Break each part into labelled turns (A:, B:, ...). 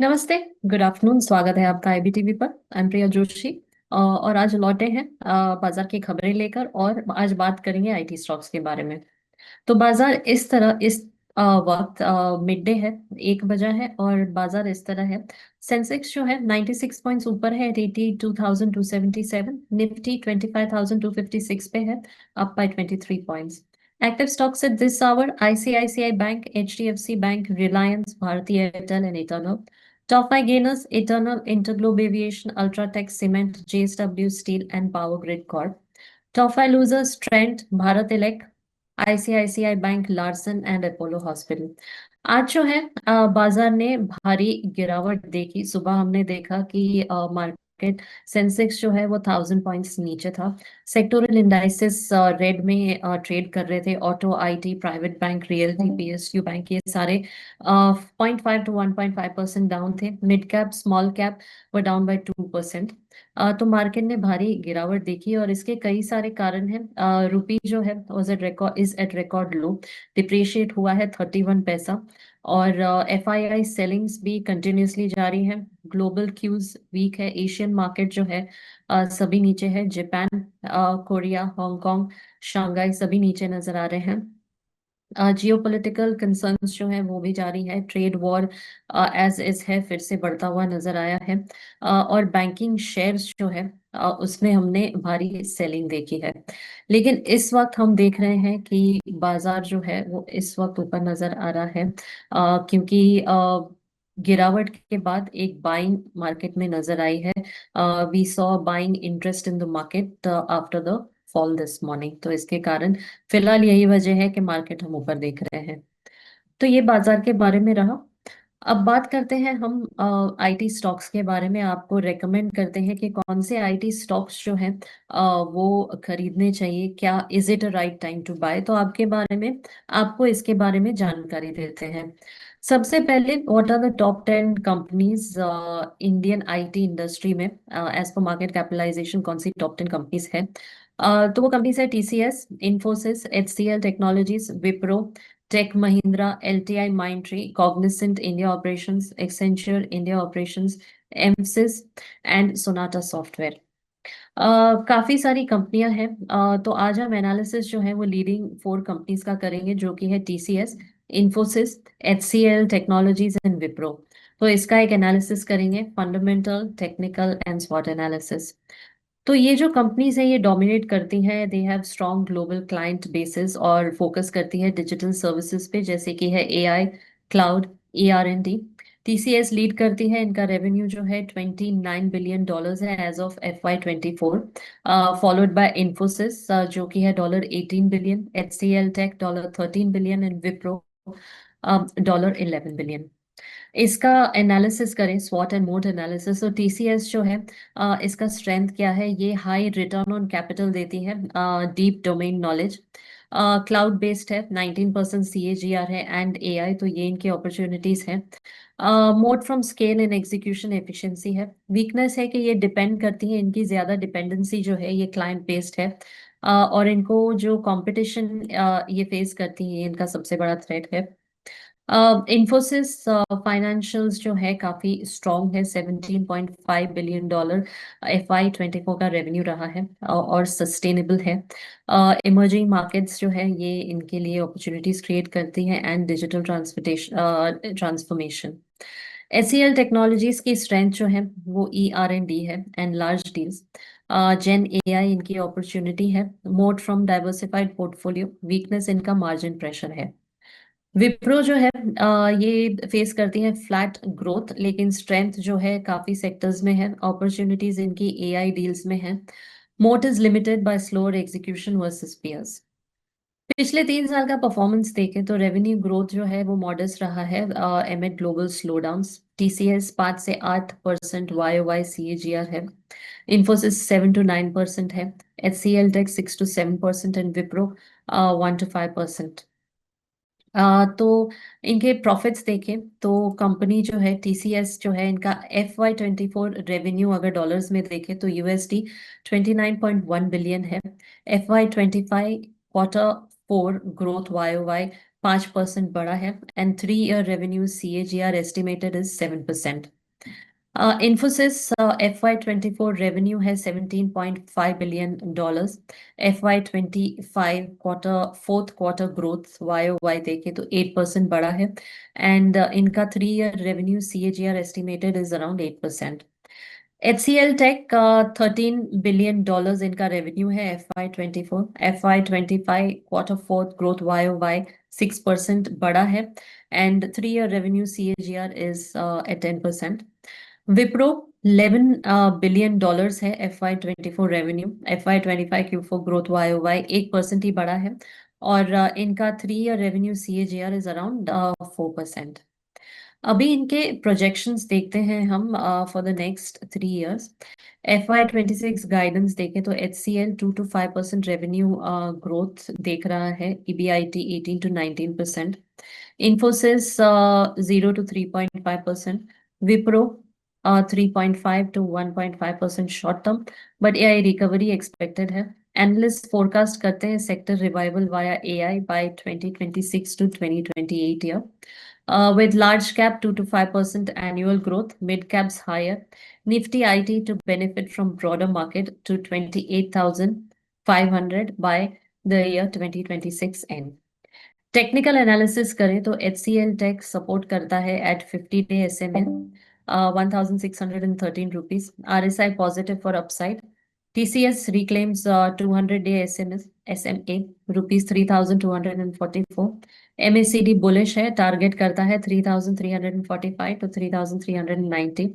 A: नमस्ते। Good afternoon. स्वागत है आपका आईबीटीवी पर। आई एम प्रिया जोशी। और आज लौटे हैं बाजार की खबरें लेकर, और आज बात करेंगे आईटी स्टॉक्स के बारे में। तो बाजार इस तरह इस वक्त मिड डे है, 1 बजा है, और बाजार इस तरह है। सेंसेक्स जो है 96 पॉइंट्स ऊपर है, 82,277। निफ्टी 25,256 पे है, up by 23 points. Active stocks at this hour: ICICI bank, HDFC bank, Reliance, Bharti Airtel and Eternal. Top five gainers: Eternal, Interglobe Aviation, Ultratech Cement, JSW Steel and Power Grid Corp. Top five losers: Trent, Bharat Elect, ICICI bank, Larsen and Apollo hospital. आज जो है बाजार ने भारी गिरावट देखी। सुबह हमने देखा कि मार्केट सेंसेक्स जो है वो 1,000 पॉइंट्स नीचे था। सेक्टोरल इंडाइसेस रेड में ट्रेड कर रहे थे। Auto, IT, private bank, realty, PSU bank, ये सारे 0.5 to 1.5% डाउन थे। मिड कैप, स्मॉल कैप व डाउन बाय 2%। तो मार्केट ने भारी गिरावट देखी, और इसके कई सारे कारण हैं। रुपी जो है is at record low, depreciate हुआ है 31 पैसा। और एफआईआई सेलिंग्स भी कंटिन्यूसली जारी है। ग्लोबल क्यूज वीक है। एशियन मार्केट जो है सभी नीचे है। जापान, कोरिया, हांगकांग, शंघाई सभी नीचे नजर आ रहे हैं। जियोपॉलिटिकल कंसर्न्स जो है वो भी जारी है। ट्रेड वॉर एज इज है, फिर से बढ़ता हुआ नजर आया है। और बैंकिंग शेयर्स जो है उसमें हमने भारी सेलिंग देखी है। लेकिन इस वक्त हम देख रहे हैं कि बाजार जो है वो इस वक्त ऊपर नजर आ रहा है, क्योंकि गिरावट के बाद एक बाइंग मार्केट में नजर आई है। We saw buying interest in the market after the fall this morning. तो इसके कारण फिलहाल यही वजह है कि मार्केट हम ऊपर देख रहे हैं। तो ये बाजार के बारे में रहा। अब बात करते हैं हम आईटी स्टॉक्स के बारे में। आपको रेकमेंड करते हैं कि कौन से आईटी स्टॉक्स जो हैं वो खरीदने चाहिए। क्या is it a right time to buy? तो आपके बारे में आपको इसके बारे में जानकारी देते हैं। सबसे पहले, what are the top 10 companies Indian IT industry में एज पर मार्केट कैपिटलाइजेशन? कौन सी टॉप 10 कंपनीज है? तो वो कंपनीज है: TCS, Infosys, HCL technologies, Wipro, take Mahindra, LTI Mindtree, Cognizant India operations, Accenture India operations, Mphasis and Sonata software. काफी सारी कंपनियां हैं। तो आज हम एनालिसिस जो है वो लीडिंग 4 कंपनीज का करेंगे, जो कि है TCS, Infosys, HCL technologies and Wipro. तो इसका एक एनालिसिस करेंगे, फंडामेंटल, टेक्निकल एंड स्वॉट एनालिसिस। तो ये जो कंपनीज है ये डोमिनेट करती हैं। They have strong global client basis और फोकस करती है डिजिटल सर्विसेज पे, जैसे कि है AI, cloud, ER&D। TCS lead करती है। इनका रेवेन्यू जो है $29 बिलियन है as of FY 24। Followed by Infosys जो कि है $18 billion, HCL Tech $13 billion and Wipro $11 billion. इसका एनालिसिस करें, स्वॉट एंड मोड एनालिसिस। तो टीसीएस जो है इसका स्ट्रेंथ क्या है? ये हाई रिटर्न ऑन कैपिटल देती है, deep domain knowledge, cloud based है, 19% CAGR है, एंड एआई, तो ये इनकी अपॉर्चुनिटीज हैं। Mode from scale and execution efficiency है। वीकनेस है कि ये डिपेंड करती है, इनकी ज्यादा डिपेंडेंसी जो है ये क्लाइंट बेस्ड है। और इनको जो कंपटीशन ये फेस करती है, इनका सबसे बड़ा थ्रेट है। इन्फोसिस फाइनेंशियल्स जो है काफी स्ट्रॉन्ग है। $17.5 बिलियन FY 24 का रेवेन्यू रहा है, और सस्टेनेबल है। इमर्जिंग मार्केट्स जो है ये इनके लिए अपॉर्चुनिटीज क्रिएट करती हैं, and digital transportation transformation. HCL Technologies की स्ट्रेंथ जो है वो ER&D है and large deals. Gen AI इनकी अपॉर्चुनिटी है। Moat from diversified portfolio, weakness इनका मार्जिन प्रेशर है। विप्रो जो है ये फेस करती है फ्लैट ग्रोथ, लेकिन स्ट्रेंथ जो है काफी सेक्टर्स में है। अपॉर्चुनिटीज इनकी एआई डील्स में है। Moat is limited by slower execution versus peers. पिछले 3 साल का परफॉर्मेंस देखें तो रेवेन्यू ग्रोथ जो है वो मॉडेस्ट रहा है एमिड ग्लोबल स्लोडाउन्स। टीसीएस 5 से 8% YOY CAGR है। इन्फोसिस 7 to 9% है। HCL Tech 6 to 7% and Wipro 1 to 5%। तो इनके प्रॉफिट्स देखें तो कंपनी जो है टीसीएस जो है, इनका FY 24 रेवेन्यू अगर डॉलर्स में देखें तो $29.1 बिलियन है। FY 25 Q4 ग्रोथ YOY 5% बढ़ा है, and 3 year revenue CAGR estimated is 7%। Infosys FY24 revenue है $17.5 billion। FY25 fourth quarter growth YOY देखे तो 8% बढ़ा है, एंड इनका 3 year revenue CAGR estimated is around 8%। HCL Tech $13 billion इनका रेवेन्यू है FY24। FY25 quarter fourth growth YOY 6% बढ़ा है, and 3 year revenue CAGR is at 10%। Wipro $11 billion है FY24 revenue. FY25 Q4 growth YOY 1% ही बढ़ा है, और इनका 3 year revenue CAGR is around 4%। अभी इनके प्रोजेक्शंस देखते हैं हम for the next 3 years. FY26 guidance देखें तो HCL 2 to 5% रेवेन्यू ग्रोथ देख रहा है, EBIT 18 to 19%। Infosys 0 to 3.5%। Wipro 3.5 to 1.5% short term, but AI recovery expected है। एनालिस्ट फोरकास्ट करते हैं sector revival via AI by 2026 to 2028 year, with large cap 2 to 5% annual growth, mid caps higher. Nifty IT to benefit from broader market to 28,500 by the year 2026 end. Technical analysis करें तो HCL Tech support करता है at 50 day SMA, 1,613 rupees. RSI positive for upside. TCS reclaims 200-day SMA, rupees 3,244। MACD bullish है, target करता है 3,345 to 3,390।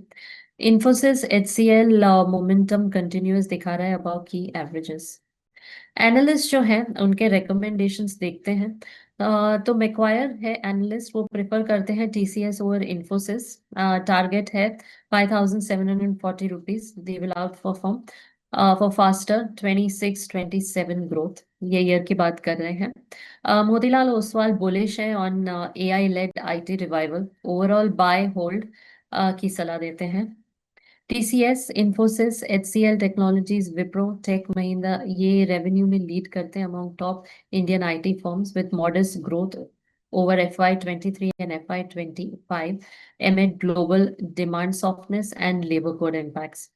A: Infosys HCL momentum continuous दिखा रहा है अबाउ की एवरेजेस। एनालिस्ट जो है उनके रिकमेंडेशंस देखते हैं। तो मैक्वायर है एनालिस्ट, वो प्रेफर करते हैं TCS ओवर इन्फोसिस। टारगेट है 5,740 rupees. They will outperform for faster 26-27 growth, ये ईयर की बात कर रहे हैं। मोतीलाल ओसवाल बुलिश है on AI led IT revival, overall buy hold की सलाह देते हैं। TCS, Infosys, HCL Technologies, Wipro, take Mahindra ये रेवेन्यू में लीड करते हैं among top Indian IT firms with modest growth over FY23 and FY25 amid global demand softness and labour code impacts.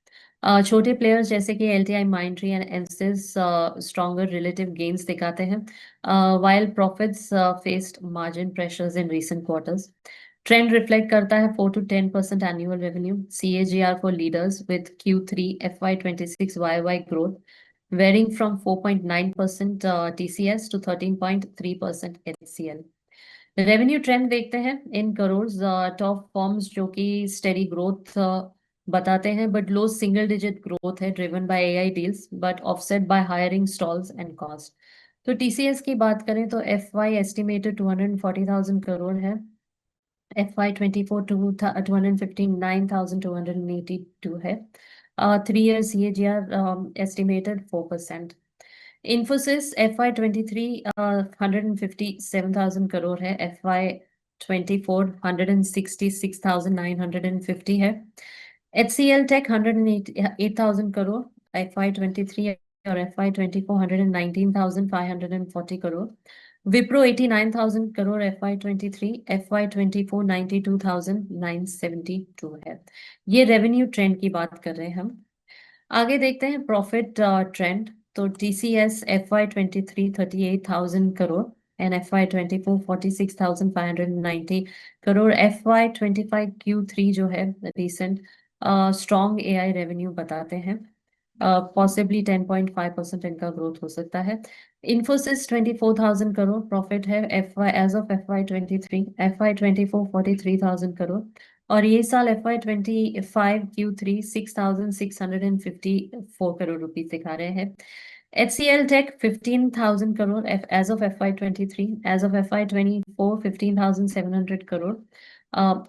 A: छोटे players जैसे कि LTI Mindtree and Mphasis stronger relative gains दिखाते हैं, while profits faced margin pressures in recent quarters. Trend reflect करता है 4 to 10% annual revenue CAGR for leaders with Q3 FY26 YY growth varying from 4.9% TCS to 13.3% HCL। Revenue trend देखते हैं इन crores. Top forms जो कि steady growth बताते हैं, but low single digit growth है driven by AI deals but offset by hiring stalls and cost. तो TCS की बात करें तो FY एस्टिमेटेड 240,000 करोड़ है। FY24 to 259,282 है। 3 year CAGR estimated 4%। Infosys FY23 157,000 crore है। FY24 166,950 है। HCL Tech 108,000 करोड़ FY23, और FY24 119,540 crore. Wipro 89,000 crore FY23, FY24 92,972 है। ये रेवेन्यू ट्रेंड की बात कर रहे हैं हम। आगे देखते हैं प्रॉफिट ट्रेंड। तो TCS FY23 38,000 crore and FY24 46,590 crore. FY25 Q3 जो है रिसेंट स्ट्रॉन्ग AI रेवेन्यू बताते हैं, पॉसिबली 10.5% इनका ग्रोथ हो सकता है। इन्फोसिस 24,000 करोड़ प्रॉफिट है as of FY23। FY24 43,000 crore, और ये साल FY25 Q3 6,654 करोड़ रुपीज दिखा रहे हैं। HCL Tech 15,000 crore as of FY23, as of FY24 15,700 crore,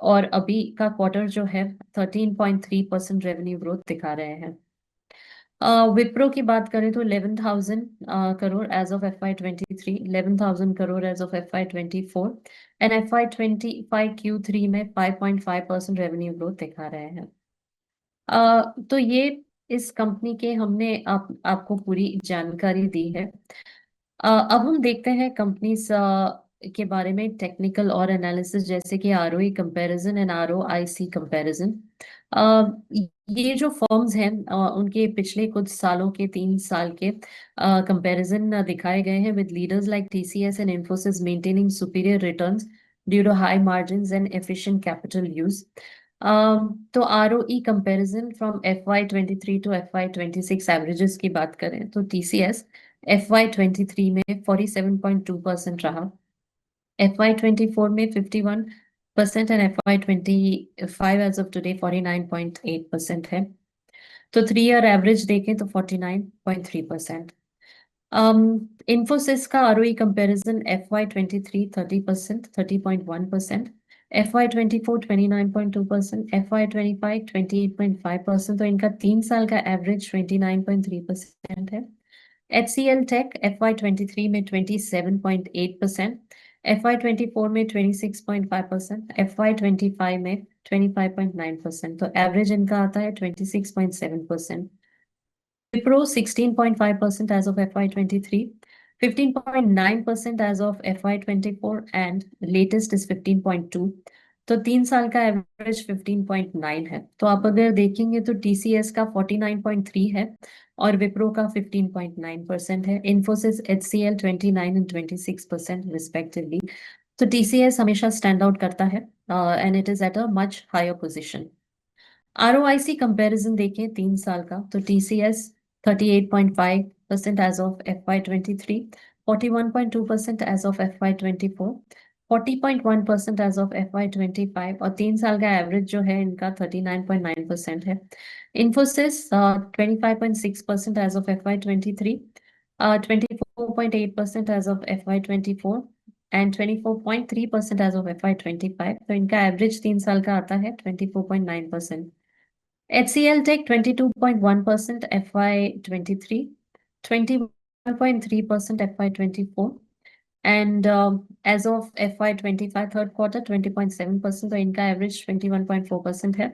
A: और अभी का क्वार्टर जो है 13.3% रेवेन्यू ग्रोथ दिखा रहे हैं। विप्रो की बात करें तो 11,000 crore as of FY23, 11,000 crore as of FY24, and FY25 Q3 में 5.5% रेवेन्यू ग्रोथ दिखा रहे हैं। तो ये इस कंपनी के हमने आपको पूरी जानकारी दी है। अब हम देखते हैं कंपनीज के बारे में टेक्निकल और एनालिसिस, जैसे कि आरओई कंपैरिजन एंड आरओआईसी कंपैरिजन। ये जो फर्म्स हैं उनके पिछले कुछ सालों के 3 साल के कंपैरिजन दिखाए गए हैं, with leaders like TCS and Infosys maintaining superior returns due to high margins and efficient capital use. तो ROE comparison from FY23 to FY26 averages की बात करें तो टीसीएस FY23 में 47.2% रहा, FY24 में 51% and FY25 as of today 49.8% है। तो 3 ईयर एवरेज देखें तो 49.3%। इन्फोसिस का ROE comparison FY23 30%, 30.1%, FY24 29.2%, FY25 28.5%। तो इनका 3 साल का एवरेज 29.3% है। HCL टेक FY23 में 27.8%, FY24 में 26.5%, FY25 में 25.9%। तो एवरेज इनका आता है 26.7%। Wipro 16.5% as of FY23, 15.9% as of FY24 and latest is 15.2। तो 3 साल का एवरेज 15.9 है। तो आप अगर देखेंगे तो टीसीएस का 49.3 है और विप्रो का 15.9% है। Infosys HCL 29 and 26% respectively. तो टीसीएस हमेशा स्टैंड आउट करता है and it is at a much higher position. ROIC comparison देखें 3 साल का तो TCS 38.5% as of FY23, 41.2% as of FY24, 40.1% as of FY25 और 3 साल का एवरेज जो है इनका 39.9% है। Infosys 25.6% as of FY23, 24.8% as of FY24 and 24.3% as of FY25। तो इनका एवरेज 3 साल का आता है 24.9%। HCL Tech 22.1% FY23, 21.3% FY24 and as of FY25 third quarter 20.7%। तो इनका एवरेज 21.4% है।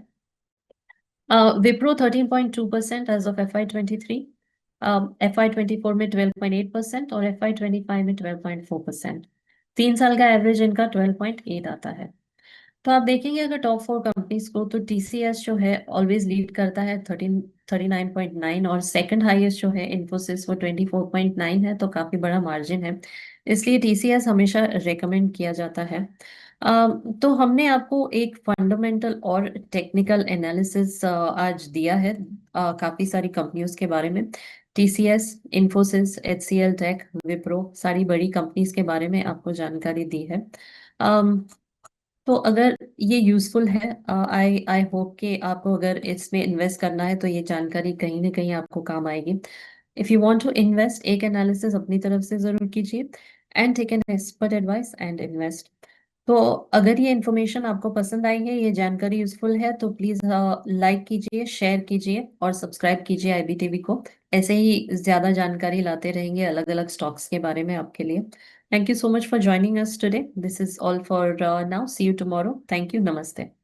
A: Wipro 13.2% as of FY23, FY24 में 12.8% और FY25 में 12.4%। 3 साल का एवरेज इनका 12.8 आता है। तो आप देखेंगे अगर टॉप 4 कंपनीज को तो टीसीएस जो है ऑलवेज लीड करता है 39.9 और सेकंड हाईएस्ट जो है इन्फोसिस वो 24.9 है। तो काफी बड़ा मार्जिन है, इसलिए टीसीएस हमेशा रेकमेंड किया जाता है। तो हमने आपको एक फंडामेंटल और टेक्निकल एनालिसिस आज दिया है काफी सारी कंपनियों के बारे में। TCS, Infosys, HCL Tech, Wipro, सारी बड़ी कंपनीज के बारे में आपको जानकारी दी है। तो अगर ये यूजफुल है, आई आई होप कि आपको अगर इसमें इन्वेस्ट करना है तो ये जानकारी कहीं ना कहीं आपको काम आएगी। If you want to invest, एक एनालिसिस अपनी तरफ से जरूर कीजिए and take an expert advice and invest. तो अगर ये इन्फॉर्मेशन आपको पसंद आई है, ये जानकारी यूजफुल है, तो प्लीज लाइक कीजिए, शेयर कीजिए और सब्सक्राइब कीजिए IBTV को। ऐसे ही ज्यादा जानकारी लाते रहेंगे अलग अलग स्टॉक्स के बारे में आपके लिए। Thank you so much for joining us today. This is all for now. See you tomorrow. Thank you. Namaste.